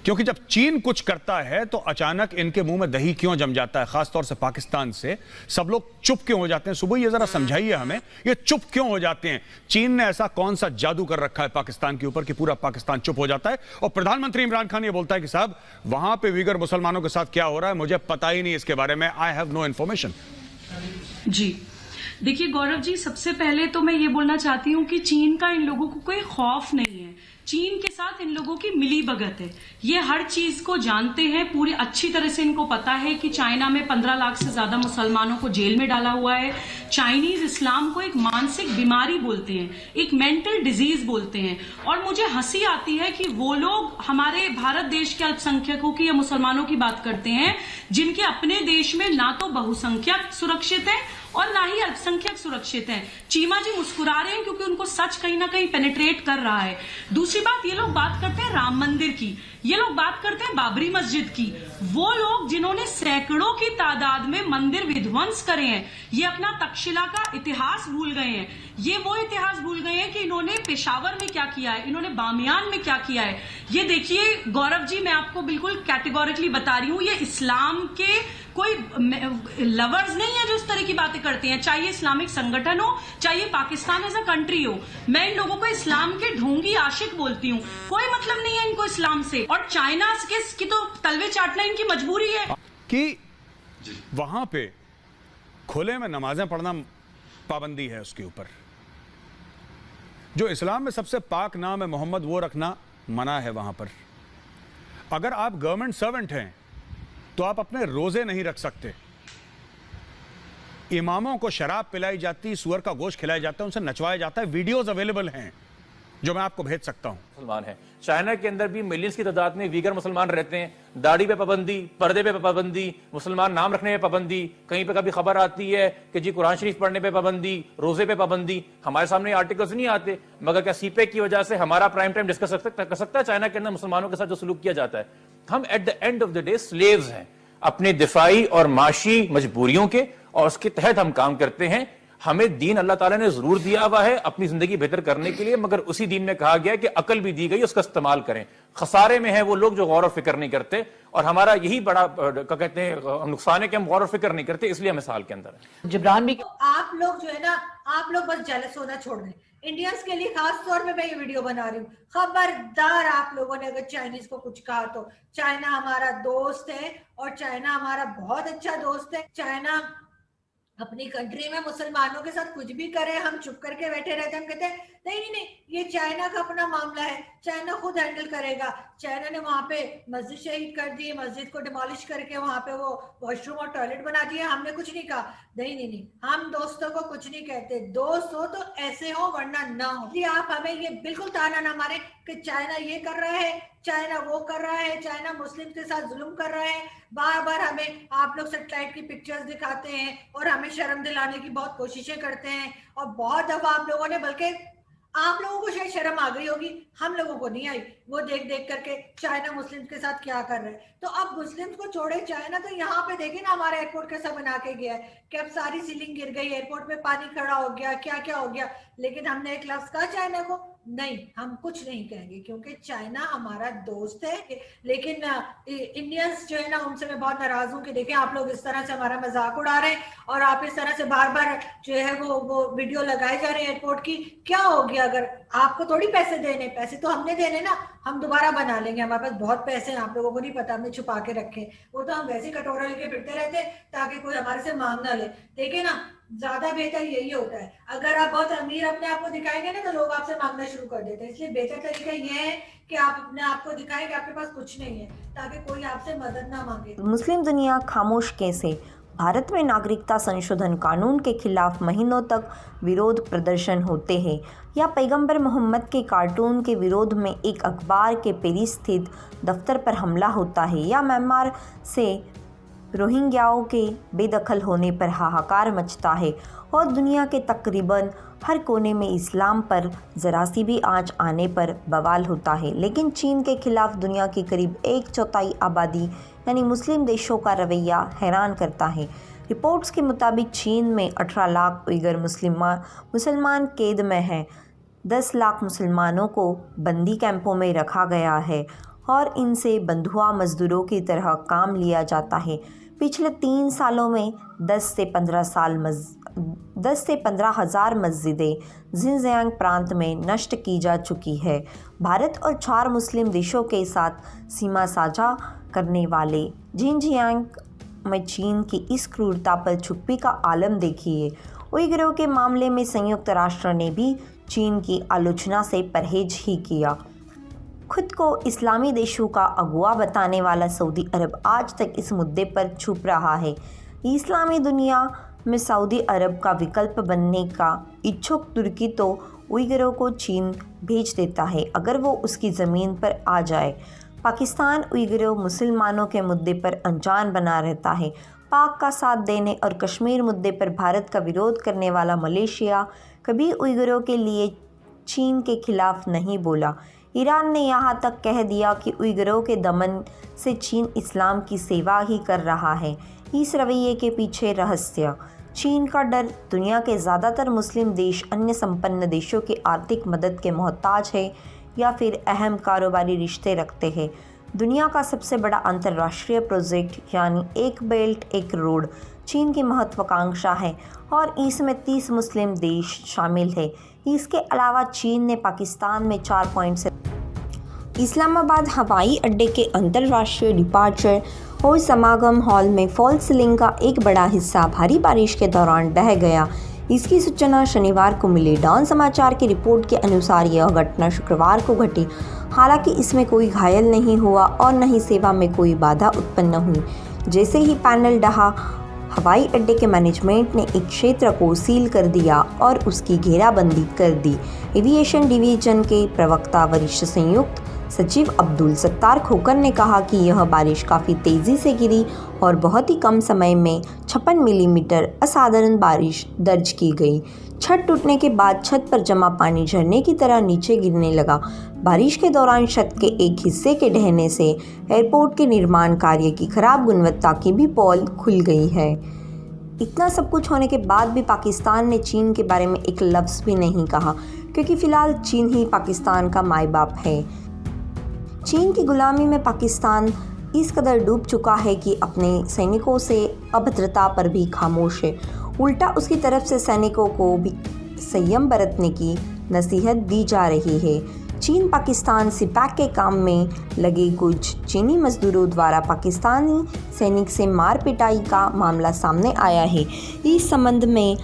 क्योंकि जब चीन कुछ करता है तो अचानक इनके मुंह में दही क्यों जम जाता है, खासतौर से पाकिस्तान से सब लोग चुप क्यों हो जाते हैं? सुबह ये जरा समझाइए हमें, ये चुप क्यों हो जाते हैं? चीन ने ऐसा कौन सा जादू कर रखा है पाकिस्तान के ऊपर कि पूरा पाकिस्तान चुप हो जाता है? और प्रधानमंत्री इमरान खान ये बोलता है कि साहब वहां पे वीगर मुसलमानों के साथ क्या हो रहा है मुझे पता ही नहीं, इसके बारे में आई हैव नो इन्फॉर्मेशन। जी देखिए गौरव जी, सबसे पहले तो मैं ये बोलना चाहती हूँ कि चीन का इन लोगों को कोई खौफ नहीं है। चीन के साथ इन लोगों की मिली भगत है, ये हर चीज को जानते हैं, पूरी अच्छी तरह से इनको पता है कि चाइना में 15 लाख से ज्यादा मुसलमानों को जेल में डाला हुआ है। चाइनीज इस्लाम को एक मानसिक बीमारी बोलते हैं, एक मेंटल डिजीज बोलते हैं। और मुझे हंसी आती है कि वो लोग हमारे भारत देश के अल्पसंख्यकों की या मुसलमानों की बात करते हैं जिनके अपने देश में ना तो बहुसंख्यक सुरक्षित है और ना ही अल्पसंख्यक सुरक्षित हैं। चीमा जी मुस्कुरा रहे हैं क्योंकि उनको सच कहीं ना कहीं पेनिट्रेट कर रहा है। दूसरी बात, ये लोग बात करते हैं राम मंदिर की, ये लोग बात करते हैं बाबरी मस्जिद की। वो लोग जिन्होंने सैकड़ों की तादाद में मंदिर विध्वंस करे हैं, ये अपना तक्षशिला का इतिहास भूल गए हैं। ये वो इतिहास भूल गए हैं कि इन्होंने पेशावर में क्या किया है, इन्होंने बामियान में क्या किया है। ये देखिए गौरव जी, मैं आपको बिल्कुल कैटेगोरिकली बता रही हूँ, ये इस्लाम के कोई लवर्स नहीं है जो इस तरह की बातें करते हैं, चाहे इस्लामिक संगठन हो, चाहे पाकिस्तान एज अ कंट्री हो। मैं इन लोगों को इस्लाम के ढोंगी आशिक बोलती हूँ, कोई मतलब नहीं है इनको इस्लाम से। और चाइना की तो तलवे चाटना इनकी मजबूरी है कि वहां पे खुले में नमाजें पढ़ना पाबंदी है उसके ऊपर। जो इस्लाम में सबसे पाक नाम है मोहम्मद, वो रखना मना है वहां पर। अगर आप गवर्नमेंट सर्वेंट हैं तो आप अपने रोजे नहीं रख सकते। इमामों को शराब पिलाई जाती, सुअर का गोश्त खिलाया जाता है, उनसे नचवाया जाता है। वीडियोस अवेलेबल हैं जो मैं आपको भेज सकता हूं। मुसलमान है चाइना के अंदर भी मिलियंस की तादाद में वीगर मुसलमान रहते हैं। दाढ़ी पे पाबंदी, पर्दे पे पाबंदी, मुसलमान नाम रखने पे पाबंदी, कहीं पे कभी खबर आती है कि जी कुरान शरीफ पढ़ने पे पाबंदी, रोजे पे पाबंदी। हमारे सामने आर्टिकल्स नहीं आते, मगर क्या सीपेक की वजह से हमारा प्राइम टाइम डिस्कस कर सकता है चाइना के अंदर मुसलमानों के साथ जो सलूक किया जाता है? हम at the end of the day slaves हैं अपने दिफाई और माशी मजबूरियों के, और उसके तहत हम काम करते हैं। हमें दीन अल्लाह ताला ने जरूर दिया हुआ है अपनी जिंदगी बेहतर करने के लिए, मगर उसी दीन में कहा गया कि अकल भी दी गई, उसका इस्तेमाल करें। खसारे में है वो लोग जो गौर और फिक्र नहीं करते, और हमारा यही बड़ा क्या कहते हैं नुकसान है कि हम गौर और फिक्र नहीं करते, इसलिए हम साल के अंदर है। जिब्रान भी आप लोग जो है ना, आप लोग बस जेलस होना छोड़ दें। इंडियंस के लिए खास तौर पे मैं ये वीडियो बना रही हूँ, खबरदार आप लोगों ने अगर चाइनीज को कुछ कहा तो। चाइना हमारा दोस्त है और चाइना हमारा बहुत अच्छा दोस्त है। चाइना अपनी कंट्री में मुसलमानों के साथ कुछ भी करे, हम चुप करके बैठे रहते, हम कहते हैं नहीं नहीं नहीं ये चाइना का अपना मामला है, चाइना खुद हैंडल करेगा। चाइना ने वहां पे मस्जिद शहीद कर दी, मस्जिद को डिमोलिश करके वहां पे वो वॉशरूम और टॉयलेट बना दिया, हमने कुछ नहीं कहा। नहीं नहीं नहीं, हम दोस्तों को कुछ नहीं कहते, दोस्त हो तो ऐसे हो वरना ना हो। इसलिए आप हमें ये बिल्कुल ताना ना मारे कि चाइना ये कर रहा है, चाइना वो कर रहा है, चाइना मुस्लिम के साथ जुल्म कर रहा है। बार बार हमें आप लोग सैटेलाइट की पिक्चर्स दिखाते हैं और हमें शर्म दिलाने की बहुत कोशिशें करते हैं, और बहुत दफा आप लोगों ने, बल्कि आप लोगों को शायद शर्म आ गई होगी, हम लोगों को नहीं आई, वो देख देख करके चाइना मुस्लिम्स के साथ क्या कर रहा है। तो अब मुस्लिम्स को छोड़े चाइना, तो यहाँ पे देखे ना हमारा एयरपोर्ट कैसा बना के गया है कि अब सारी सीलिंग गिर गई, एयरपोर्ट में पानी खड़ा हो गया, क्या क्या हो गया। लेकिन हमने एक लफ्ज कहा चाइना को? नहीं, हम कुछ नहीं कहेंगे क्योंकि चाइना हमारा दोस्त है। लेकिन इंडियंस जो है ना, उनसे मैं बहुत नाराज हूँ कि देखें आप लोग इस तरह से हमारा मजाक उड़ा रहे हैं और आप इस तरह से बार बार जो है वो वीडियो लगाए जा रहे हैं एयरपोर्ट की। क्या हो गया? अगर आपको थोड़ी पैसे देने, पैसे तो हमने देने ना, हम दोबारा बना लेंगे, हमारे पास बहुत पैसे हैं, आप लोगों को नहीं पता, हमने छुपा के रखे। वो तो हम वैसे कटोरा लेके फिरते रहते ताकि कोई हमारे से मांग ना ले। देखिए ना, ज्यादा बेहतर यही होता है, अगर आप बहुत अमीर अपने आप को दिखाएंगे ना तो लोग आपसे मांगना शुरू कर देते हैं। इसलिए बेहतर तरीका ये है कि आप अपने आप को दिखाएं कि आपके पास कुछ नहीं है, ताकि कोई आपसे मदद ना मांगे। मुस्लिम दुनिया खामोश कैसे? भारत में नागरिकता संशोधन कानून के खिलाफ महीनों तक विरोध प्रदर्शन होते हैं, या पैगंबर मोहम्मद के कार्टून के विरोध में एक अखबार के पेरिस स्थित दफ्तर पर हमला होता है, या म्यांमार से रोहिंग्याओं के बेदखल होने पर हाहाकार मचता है, और दुनिया के तकरीबन हर कोने में इस्लाम पर ज़रा सी भी आंच आने पर बवाल होता है। लेकिन चीन के खिलाफ दुनिया की करीब 1/4 आबादी यानी मुस्लिम देशों का रवैया हैरान करता है। रिपोर्ट्स के मुताबिक चीन में 18 लाख उइगर मुसलमान कैद में हैं, 10 लाख मुसलमानों को बंदी कैंपों में रखा गया है, और इनसे बंधुआ मजदूरों की तरह काम लिया जाता है। पिछले 3 सालों में 10 से 15,000 मस्जिदें जिनजियांग प्रांत में नष्ट की जा चुकी है। भारत और 4 मुस्लिम देशों के साथ सीमा साझा करने वाले जिनजियांग में चीन की इस क्रूरता पर चुप्पी का आलम देखिए। उइगुरों के मामले में संयुक्त राष्ट्र ने भी चीन की आलोचना से परहेज ही किया। खुद को इस्लामी देशों का अगुवा बताने वाला सऊदी अरब आज तक इस मुद्दे पर चुप रहा है। इस्लामी दुनिया में सऊदी अरब का विकल्प बनने का इच्छुक तुर्की तो उइगुरों को चीन भेज देता है अगर वो उसकी ज़मीन पर आ जाए। पाकिस्तान उइगुरों मुसलमानों के मुद्दे पर अनजान बना रहता है। पाक का साथ देने और कश्मीर मुद्दे पर भारत का विरोध करने वाला मलेशिया कभी उइगुरों के लिए चीन के खिलाफ नहीं बोला। ईरान ने यहाँ तक कह दिया कि उइगुरों के दमन से चीन इस्लाम की सेवा ही कर रहा है। इस रवैये के पीछे रहस्य चीन का डर। दुनिया के ज़्यादातर मुस्लिम देश अन्य संपन्न देशों की आर्थिक मदद के मोहताज है या फिर अहम कारोबारी रिश्ते रखते हैं। दुनिया का सबसे बड़ा अंतर्राष्ट्रीय प्रोजेक्ट यानी एक बेल्ट एक रोड चीन की महत्वाकांक्षा है और इसमें 30 मुस्लिम देश शामिल है। इसके अलावा चीन ने पाकिस्तान में 4 पॉइंट से इस्लामाबाद हवाई अड्डे के अंतर्राष्ट्रीय डिपार्चर और समागम हॉल में फॉल सीलिंग का एक बड़ा हिस्सा भारी बारिश के दौरान ढह गया। इसकी सूचना शनिवार को मिली। डॉन समाचार की रिपोर्ट के अनुसार यह घटना शुक्रवार को घटी। हालांकि इसमें कोई घायल नहीं हुआ और न ही सेवा में कोई बाधा उत्पन्न हुई। जैसे ही पैनल ढहा, हवाई अड्डे के मैनेजमेंट ने एक क्षेत्र को सील कर दिया और उसकी घेराबंदी कर दी। एविएशन डिवीजन के प्रवक्ता वरिष्ठ संयुक्त सचिव अब्दुल सत्तार खोकर ने कहा कि यह बारिश काफ़ी तेज़ी से गिरी और बहुत ही कम समय में 56 मिलीमीटर असाधारण बारिश दर्ज की गई। छत टूटने के बाद छत पर जमा पानी झरने की तरह नीचे गिरने लगा। बारिश के दौरान छत के एक हिस्से के ढहने से एयरपोर्ट के निर्माण कार्य की खराब गुणवत्ता की भी पोल खुल गई है। इतना सब कुछ होने के बाद भी पाकिस्तान ने चीन के बारे में एक लफ्ज़ भी नहीं कहा, क्योंकि फ़िलहाल चीन ही पाकिस्तान का माई बाप है। चीन की गुलामी में पाकिस्तान इस कदर डूब चुका है कि अपने सैनिकों से अभद्रता पर भी खामोश है। उल्टा उसकी तरफ से सैनिकों को भी संयम बरतने की नसीहत दी जा रही है। चीन पाकिस्तान सिपैक के काम में लगे कुछ चीनी मजदूरों द्वारा पाकिस्तानी सैनिक से मार पिटाई का मामला सामने आया है। इस संबंध में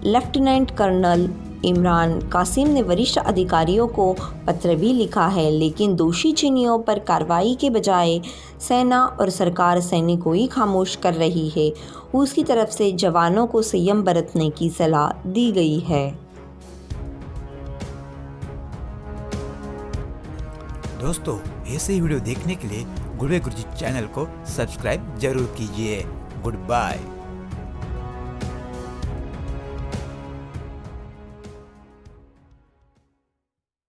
लेफ्टिनेंट कर्नल इमरान कासिम ने वरिष्ठ अधिकारियों को पत्र भी लिखा है, लेकिन दोषी चीनियों पर कार्रवाई के बजाय सेना और सरकार सैनिक को ही खामोश कर रही है। उसकी तरफ से जवानों को संयम बरतने की सलाह दी गई है। दोस्तों, ऐसे ही वीडियो देखने के लिए गुरबे गुरुजी चैनल को सब्सक्राइब जरूर कीजिए। Good bye.